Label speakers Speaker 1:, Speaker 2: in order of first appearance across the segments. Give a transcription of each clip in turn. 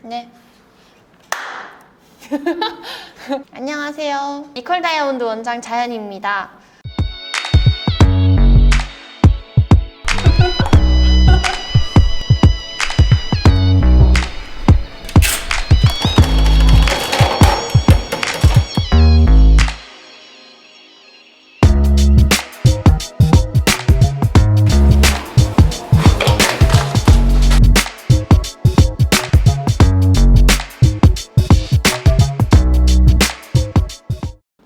Speaker 1: 네. 안녕하세요. 이퀄 다이아몬드 원장 자연입니다.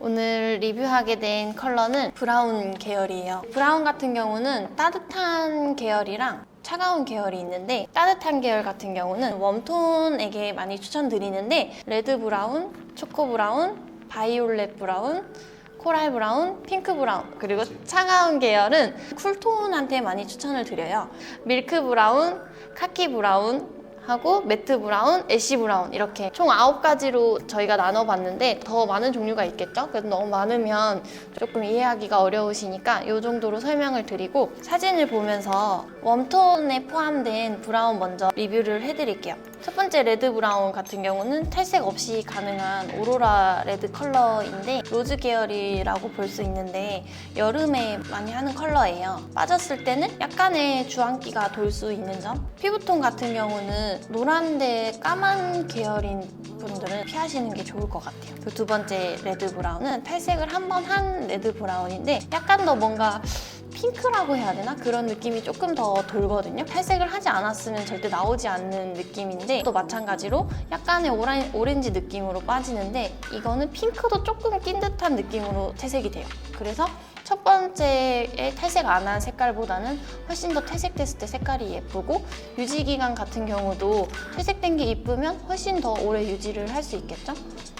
Speaker 1: 오늘 리뷰하게 된 컬러는 브라운 계열이에요. 브라운 같은 경우는 따뜻한 계열이랑 차가운 계열이 있는데, 따뜻한 계열 같은 경우는 웜톤에게 많이 추천드리는데, 레드 브라운, 초코 브라운, 바이올렛 브라운, 코랄 브라운, 핑크 브라운, 그리고 차가운 계열은 쿨톤한테 많이 추천을 드려요. 밀크 브라운, 카키 브라운, 하고 매트 브라운, 애쉬 브라운, 이렇게 총 9가지로 저희가 나눠봤는데 더 많은 종류가 있겠죠? 그래서 너무 많으면 조금 이해하기가 어려우시니까 이 정도로 설명을 드리고, 사진을 보면서 웜톤에 포함된 브라운 먼저 리뷰를 해드릴게요. 첫 번째 레드 브라운 같은 경우는 탈색 없이 가능한 오로라 레드 컬러인데, 로즈 계열이라고 볼 수 있는데 여름에 많이 하는 컬러예요. 빠졌을 때는 약간의 주황기가 돌 수 있는 점. 피부톤 같은 경우는 노란데 까만 계열인 분들은 피하시는 게 좋을 것 같아요. 그 두 번째 레드 브라운은 탈색을 한 번 한 레드 브라운인데 약간 더 뭔가 핑크라고 해야 되나? 그런 느낌이 조금 더 돌거든요. 탈색을 하지 않았으면 절대 나오지 않는 느낌인데, 또 마찬가지로 약간의 오렌지 느낌으로 빠지는데, 이거는 핑크도 조금 낀 듯한 느낌으로 채색이 돼요. 그래서 첫 번째에 탈색 안 한 색깔보다는 훨씬 더 탈색됐을 때 색깔이 예쁘고, 유지 기간 같은 경우도 탈색된 게 이쁘면 훨씬 더 오래 유지를 할 수 있겠죠?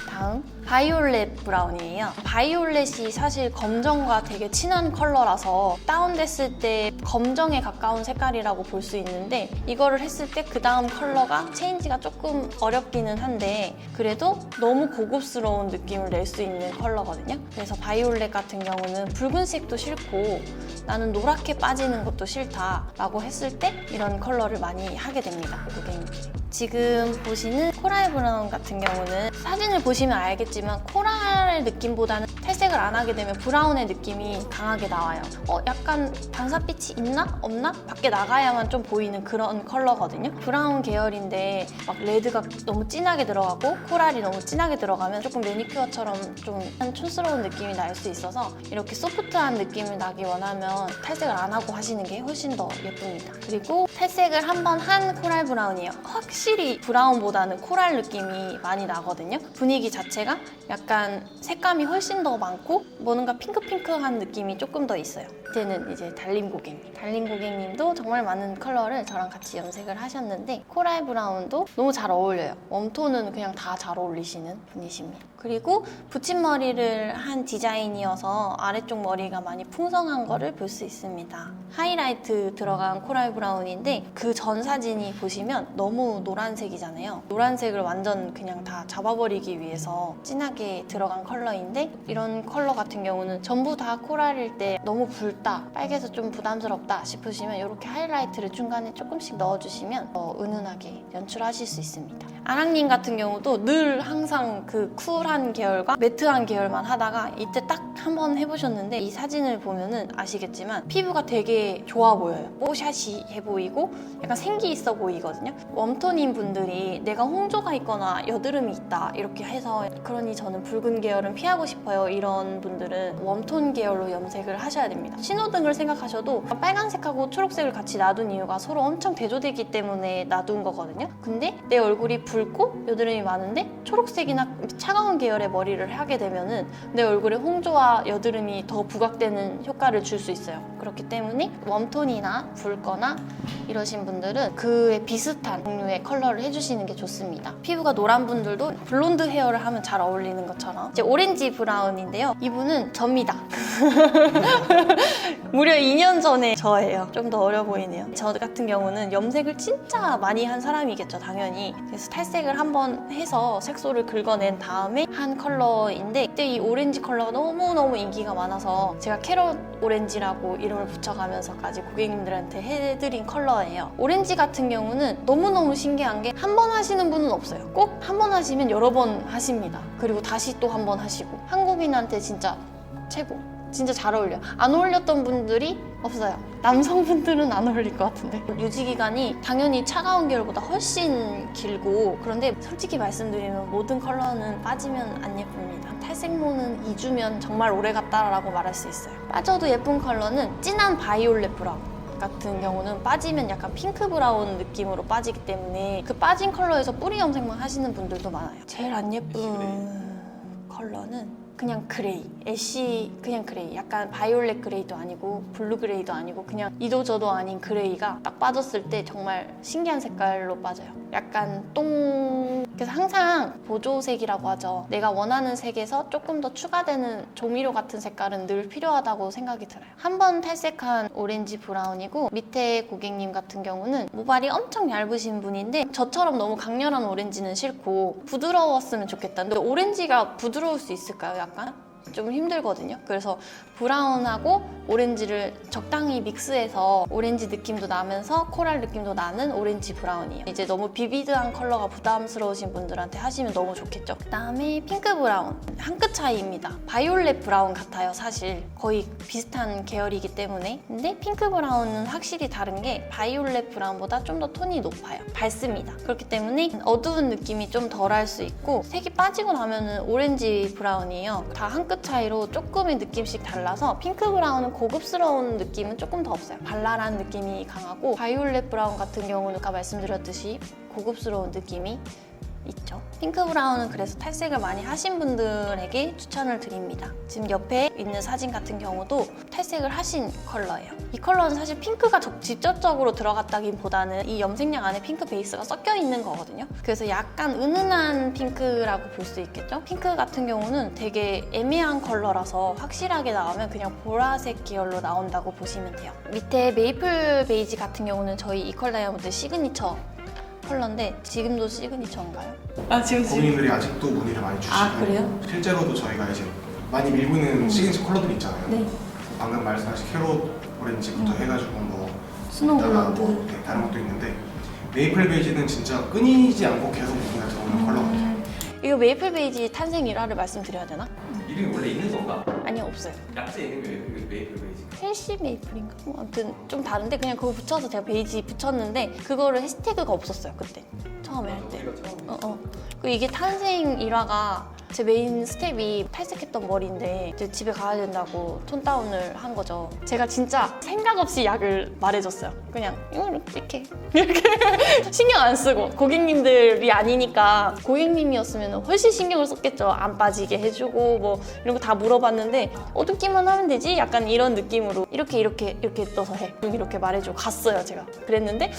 Speaker 1: 다음 바이올렛 브라운이에요. 바이올렛이 사실 검정과 되게 친한 컬러라서 다운됐을 때 검정에 가까운 색깔이라고 볼 수 있는데, 이거를 했을 때 그 다음 컬러가 체인지가 조금 어렵기는 한데 그래도 너무 고급스러운 느낌을 낼 수 있는 컬러거든요. 그래서 바이올렛 같은 경우는 붉은색도 싫고 나는 노랗게 빠지는 것도 싫다 라고 했을 때 이런 컬러를 많이 하게 됩니다, 고객님들이. 지금 보시는 코랄 브라운 같은 경우는 사진을 보시면 알겠지만 코랄의 느낌보다는 탈색을 안 하게 되면 브라운의 느낌이 강하게 나와요. 약간 반사빛이 있나? 없나? 밖에 나가야만 좀 보이는 그런 컬러거든요. 브라운 계열인데 막 레드가 너무 진하게 들어가고 코랄이 너무 진하게 들어가면 조금 매니큐어처럼 좀 촌스러운 느낌이 날 수 있어서, 이렇게 소프트한 느낌을 나기 원하면 탈색을 안 하고 하시는 게 훨씬 더 예쁩니다. 그리고 탈색을 한 번 한 코랄 브라운이에요. 확실히 브라운보다는 코랄 느낌이 많이 나거든요. 분위기 자체가 약간 색감이 훨씬 더 많고 뭔가 핑크핑크한 느낌이 조금 더 있어요. 이제는 이제 달림 고객님도 정말 많은 컬러를 저랑 같이 염색을 하셨는데, 코랄 브라운도 너무 잘 어울려요. 웜톤은 그냥 다 잘 어울리시는 분이십니다. 그리고 붙임머리를 한 디자인이어서 아래쪽 머리가 많이 풍성한 거를 볼 수 있습니다. 하이라이트 들어간 코랄 브라운인데, 그 전 사진이 보시면 너무 노란색이잖아요. 노란색을 완전 그냥 다 잡아버리기 위해서 진하게 들어간 컬러인데, 이런 컬러 같은 경우는 전부 다 코랄일 때 너무 붉다, 빨개서 좀 부담스럽다 싶으시면 이렇게 하이라이트를 중간에 조금씩 넣어주시면 더 은은하게 연출하실 수 있습니다. 아랑님 같은 경우도 늘 항상 그 쿨한 계열과 매트한 계열만 하다가 이때 딱 한 번 해보셨는데, 이 사진을 보면은 아시겠지만 피부가 되게 좋아 보여요. 뽀샤시해 보이고 약간 생기 있어 보이거든요. 웜톤인 분들이 내가 홍조가 있거나 여드름이 있다 이렇게 해서, 그러니 저는 붉은 계열은 피하고 싶어요, 이런 분들은 웜톤 계열로 염색을 하셔야 됩니다. 신호등을 생각하셔도 빨간색하고 초록색을 같이 놔둔 이유가 서로 엄청 대조되기 때문에 놔둔 거거든요. 근데 내 얼굴이 붉고 여드름이 많은데 초록색이나 차가운 계열의 머리를 하게 되면은 내 얼굴에 홍조와 여드름이 더 부각되는 효과를 줄 수 있어요. 그렇기 때문에 웜톤이나 붉거나 이러신 분들은 그에 비슷한 종류의 컬러를 해주시는 게 좋습니다. 피부가 노란 분들도 블론드 헤어를 하면 잘 어울리는 것처럼. 이제 오렌지 브라운인데요. 이분은 접니다. 무려 2년 전에 저예요. 좀 더 어려 보이네요. 저 같은 경우는 염색을 진짜 많이 한 사람이겠죠, 당연히. 그래서 탈색을 한번 해서 색소를 긁어낸 다음에 한 컬러인데 그때 이 오렌지 컬러가 너무너무 인기가 많아서 제가 캐럿 오렌지라고 이름을 붙여가면서까지 고객님들한테 해드린 컬러예요. 오렌지 같은 경우는 너무너무 신기한 게 한 번 하시는 분은 없어요. 꼭 한 번 하시면 여러 번 하십니다. 그리고 다시 또 한 번 하시고 한국인한테 진짜 최고. 진짜 잘 어울려요. 안 어울렸던 분들이 없어요. 남성분들은 안 어울릴 것 같은데. 유지기간이 당연히 차가운 계열보다 훨씬 길고 그런데 솔직히 말씀드리면 모든 컬러는 빠지면 안 예쁩니다. 탈색모는 2주면 정말 오래갔다라고 말할 수 있어요. 빠져도 예쁜 컬러는 진한 바이올렛 브라운 같은 경우는 빠지면 약간 핑크 브라운 느낌으로 빠지기 때문에 그 빠진 컬러에서 뿌리 염색만 하시는 분들도 많아요. 제일 안 예쁜 컬러는 그냥 그레이, 애쉬 그냥 그레이, 약간 바이올렛 그레이도 아니고 블루 그레이도 아니고 그냥 이도저도 아닌 그레이가 딱 빠졌을 때 정말 신기한 색깔로 빠져요. 약간 그래서 항상 보조색이라고 하죠. 내가 원하는 색에서 조금 더 추가되는 조미료 같은 색깔은 늘 필요하다고 생각이 들어요. 한 번 탈색한 오렌지 브라운이고 밑에 고객님 같은 경우는 모발이 엄청 얇으신 분인데 저처럼 너무 강렬한 오렌지는 싫고 부드러웠으면 좋겠다. 근데 오렌지가 부드러울 수 있을까요? 약간? 좀 힘들거든요. 그래서 브라운하고 오렌지를 적당히 믹스해서 오렌지 느낌도 나면서 코랄 느낌도 나는 오렌지 브라운이에요. 이제 너무 비비드한 컬러가 부담스러우신 분들한테 하시면 너무 좋겠죠. 그다음에 핑크 브라운, 한 끗 차이입니다. 바이올렛 브라운 같아요. 사실 거의 비슷한 계열이기 때문에. 근데 핑크 브라운은 확실히 다른 게 바이올렛 브라운보다 좀 더 톤이 높아요. 밝습니다. 그렇기 때문에 어두운 느낌이 좀 덜할 수 있고 색이 빠지고 나면은 오렌지 브라운이에요. 다 한 끗 차이로 조금의 느낌씩 달라서 핑크 브라운은 고급스러운 느낌은 조금 더 없어요. 발랄한 느낌이 강하고 바이올렛 브라운 같은 경우는 아까 말씀드렸듯이 고급스러운 느낌이 있죠. 핑크 브라운은 그래서 탈색을 많이 하신 분들에게 추천을 드립니다. 지금 옆에 있는 사진 같은 경우도 탈색을 하신 컬러예요. 이 컬러는 사실 핑크가 직접적으로 들어갔다기보다는 이 염색약 안에 핑크 베이스가 섞여 있는 거거든요. 그래서 약간 은은한 핑크라고 볼 수 있겠죠. 핑크 같은 경우는 되게 애매한 컬러라서 확실하게 나오면 그냥 보라색 계열로 나온다고 보시면 돼요. 밑에 메이플 베이지 같은 경우는 저희 이퀄 다이아몬드 시그니처 컬러인데 지금도 시그니처인가요? 지금
Speaker 2: 고객님들이 아직도 문의를 많이 주시고
Speaker 1: 그래요?
Speaker 2: 실제로도 저희가 이제 많이 밀고 있는 시그니처 컬러들이 있잖아요.
Speaker 1: 네.
Speaker 2: 방금 말씀하신 캐롯 오렌지부터 해가지고 뭐
Speaker 1: 스노우 블론드
Speaker 2: 네, 다른 것도 있는데 메이플 베이지는 진짜 끊이지 않고 계속 문의가 들어오는 컬러 같아요.
Speaker 1: 이거 메이플 베이지 탄생 일화를 말씀드려야 되나?
Speaker 3: 이름이 원래 있는 건가?
Speaker 1: 아니요, 없어요.
Speaker 3: 약재 있는 게 메이플 베이지.
Speaker 1: 헬시 메이플인가? 뭐 아무튼 좀 다른데 그냥 그거 붙여서 제가 베이지 붙였는데 그거를 해시태그가 없었어요 그때 처음에 할 때.
Speaker 3: 우리가 처음
Speaker 1: 그리고 이게 탄생 일화가 제 메인 스텝이 탈색했던 머리인데 이제 집에 가야 된다고 톤 다운을 한 거죠. 제가 진짜 생각 없이 약을 말해줬어요. 그냥 이렇게 신경 안 쓰고 고객님들이 아니니까 고객님이었으면 훨씬 신경을 썼겠죠. 안 빠지게 해주고 뭐 이런 거 다 물어봤는데 어둡기만 하면 되지? 약간 이런 느낌으로 이렇게 떠서 해. 이렇게 말해주고 갔어요 제가. 그랬는데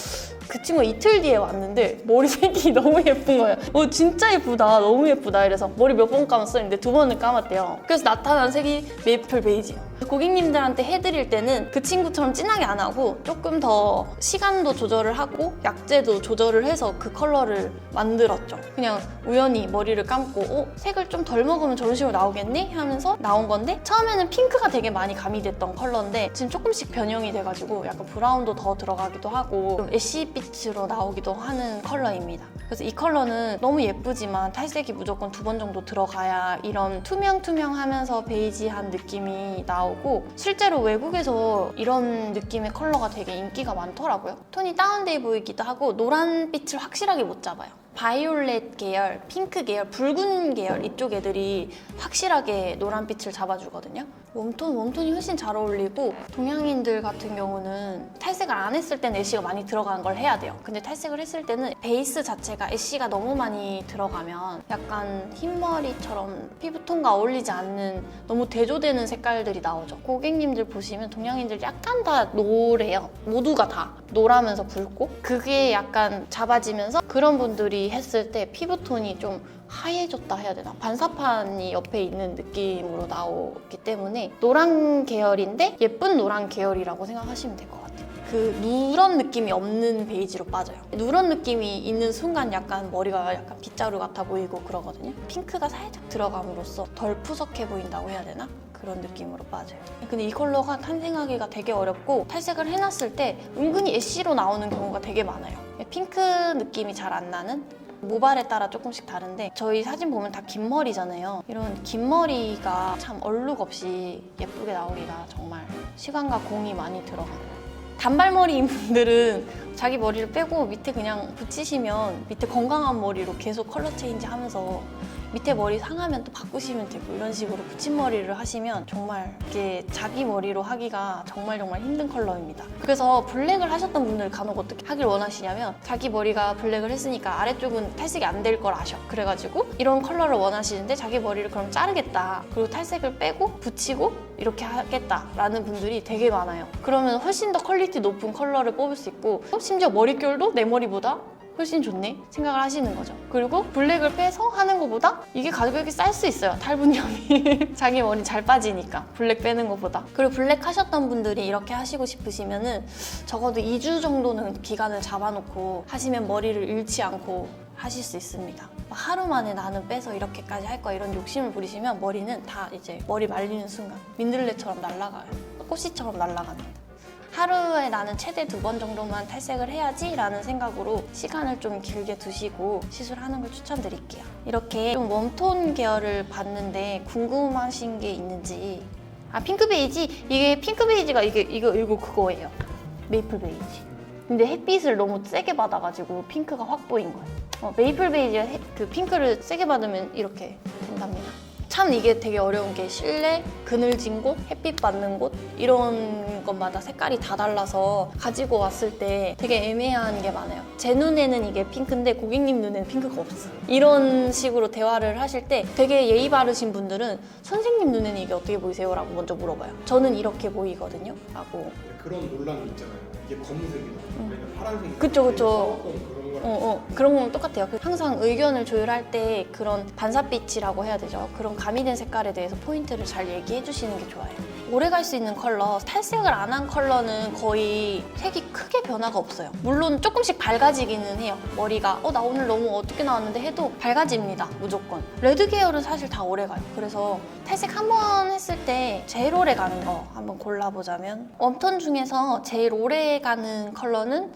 Speaker 1: 그 친구가 이틀 뒤에 왔는데 머리색이 너무 예쁜 거예요. 진짜 예쁘다. 너무 예쁘다. 이래서 머리 몇 번 감았어? 근데 2번을 감았대요. 그래서 나타난 색이 메이플 베이지. 고객님들한테 해드릴 때는 그 친구처럼 진하게 안 하고 조금 더 시간도 조절을 하고 약재도 조절을 해서 그 컬러를 만들었죠. 그냥 우연히 머리를 감고 색을 좀 덜 먹으면 저런 식으로 나오겠니? 하면서 나온 건데 처음에는 핑크가 되게 많이 가미됐던 컬러인데 지금 조금씩 변형이 돼가지고 약간 브라운도 더 들어가기도 하고 좀 애쉬빛으로 나오기도 하는 컬러입니다. 그래서 이 컬러는 너무 예쁘지만 탈색이 무조건 2번 정도 들어가야 이런 투명하면서 베이지한 느낌이 나오고 실제로 외국에서 이런 느낌의 컬러가 되게 인기가 많더라고요. 톤이 다운돼 보이기도 하고 노란빛을 확실하게 못 잡아요. 바이올렛 계열, 핑크 계열, 붉은 계열 이쪽 애들이 확실하게 노란빛을 잡아주거든요. 웜톤이 훨씬 잘 어울리고 동양인들 같은 경우는 탈색을 안 했을 때는 애쉬가 많이 들어간 걸 해야 돼요. 근데 탈색을 했을 때는 베이스 자체가 애쉬가 너무 많이 들어가면 약간 흰머리처럼 피부톤과 어울리지 않는 너무 대조되는 색깔들이 나오죠. 고객님들 보시면 동양인들 약간 다 노래요. 모두가 다 노라면서 붉고 그게 약간 잡아지면서 그런 분들이 했을 때 피부톤이 좀 하얘졌다 해야 되나? 반사판이 옆에 있는 느낌으로 나오기 때문에 노란 계열인데 예쁜 노란 계열이라고 생각하시면 될 것 같아요. 그 누런 느낌이 없는 베이지로 빠져요. 누런 느낌이 있는 순간 약간 머리가 약간 빗자루 같아 보이고 그러거든요. 핑크가 살짝 들어감으로써 덜 푸석해 보인다고 해야 되나? 그런 느낌으로 빠져요. 근데 이 컬러가 탄생하기가 되게 어렵고 탈색을 해놨을 때 은근히 애쉬로 나오는 경우가 되게 많아요. 핑크 느낌이 잘 안 나는? 모발에 따라 조금씩 다른데 저희 사진 보면 다 긴 머리잖아요. 이런 긴 머리가 참 얼룩 없이 예쁘게 나오기가 정말 시간과 공이 많이 들어가요. 단발머리인 분들은 자기 머리를 빼고 밑에 그냥 붙이시면 밑에 건강한 머리로 계속 컬러 체인지 하면서 밑에 머리 상하면 또 바꾸시면 되고 이런 식으로 붙임머리를 하시면 정말 이게 자기 머리로 하기가 정말 힘든 컬러입니다. 그래서 블랙을 하셨던 분들 간혹 어떻게 하길 원하시냐면 자기 머리가 블랙을 했으니까 아래쪽은 탈색이 안 될 걸 아셔. 그래가지고 이런 컬러를 원하시는데 자기 머리를 그럼 자르겠다. 그리고 탈색을 빼고 붙이고 이렇게 하겠다라는 분들이 되게 많아요. 그러면 훨씬 더 퀄리티 높은 컬러를 뽑을 수 있고 심지어 머릿결도 내 머리보다 훨씬 좋네 생각을 하시는 거죠. 그리고 블랙을 빼서 하는 것보다 이게 가격이 쌀 수 있어요. 탈분율이 자기 머리 잘 빠지니까 블랙 빼는 것보다. 그리고 블랙 하셨던 분들이 이렇게 하시고 싶으시면은 적어도 2주 정도는 기간을 잡아놓고 하시면 머리를 잃지 않고 하실 수 있습니다. 하루 만에 나는 빼서 이렇게까지 할 거야 이런 욕심을 부리시면 머리는 다 이제 머리 말리는 순간 민들레처럼 날아가요. 꽃씨처럼 날아갑니다. 하루에 나는 최대 2번 정도만 탈색을 해야지 라는 생각으로 시간을 좀 길게 두시고 시술하는 걸 추천드릴게요. 이렇게 좀 웜톤 계열을 봤는데 궁금하신 게 있는지. 핑크 베이지? 이게 핑크 베이지가 이거 그거예요. 메이플 베이지. 근데 햇빛을 너무 세게 받아가지고 핑크가 확 보인 거예요. 메이플 베이지가 그 핑크를 세게 받으면 이렇게 된답니다. 참 이게 되게 어려운 게 실내, 그늘진 곳, 햇빛 받는 곳 이런 것마다 색깔이 다 달라서 가지고 왔을 때 되게 애매한 게 많아요. 제 눈에는 이게 핑크인데 고객님 눈에는 핑크가 없어요. 이런 식으로 대화를 하실 때 되게 예의 바르신 분들은 선생님 눈에는 이게 어떻게 보이세요? 라고 먼저 물어봐요. 저는 이렇게 보이거든요. 라고.
Speaker 2: 그런 논란이 있잖아요. 이게 검은색이다. 아니면 파란색이다.
Speaker 1: 그쵸.
Speaker 2: 그런 거랑
Speaker 1: 그런 건 똑같아요. 항상 의견을 조율할 때 그런 반사빛이라고 해야 되죠. 그런 가미된 색깔에 대해서 포인트를 잘 얘기해 주시는 게 좋아요. 오래 갈 수 있는 컬러, 탈색을 안 한 컬러는 거의 색이 크게 변화가 없어요. 물론 조금씩 밝아지기는 해요. 머리가 나 오늘 너무 어둡게 나왔는데 해도 밝아집니다. 무조건. 레드 계열은 사실 다 오래 가요. 그래서 탈색 한 번 했을 때 제일 오래 가는 거 한번 골라보자면 웜톤 중에서 제일 오래 가는 컬러는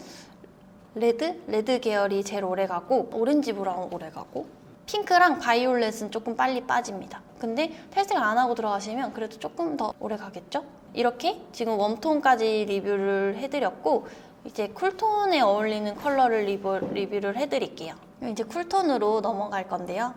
Speaker 1: 레드 계열이 제일 오래 가고 오렌지 브라운 오래 가고 핑크랑 바이올렛은 조금 빨리 빠집니다. 근데 탈색을 안 하고 들어가시면 그래도 조금 더 오래 가겠죠? 이렇게 지금 웜톤까지 리뷰를 해드렸고 이제 쿨톤에 어울리는 컬러를 리뷰를 해드릴게요. 이제 쿨톤으로 넘어갈 건데요.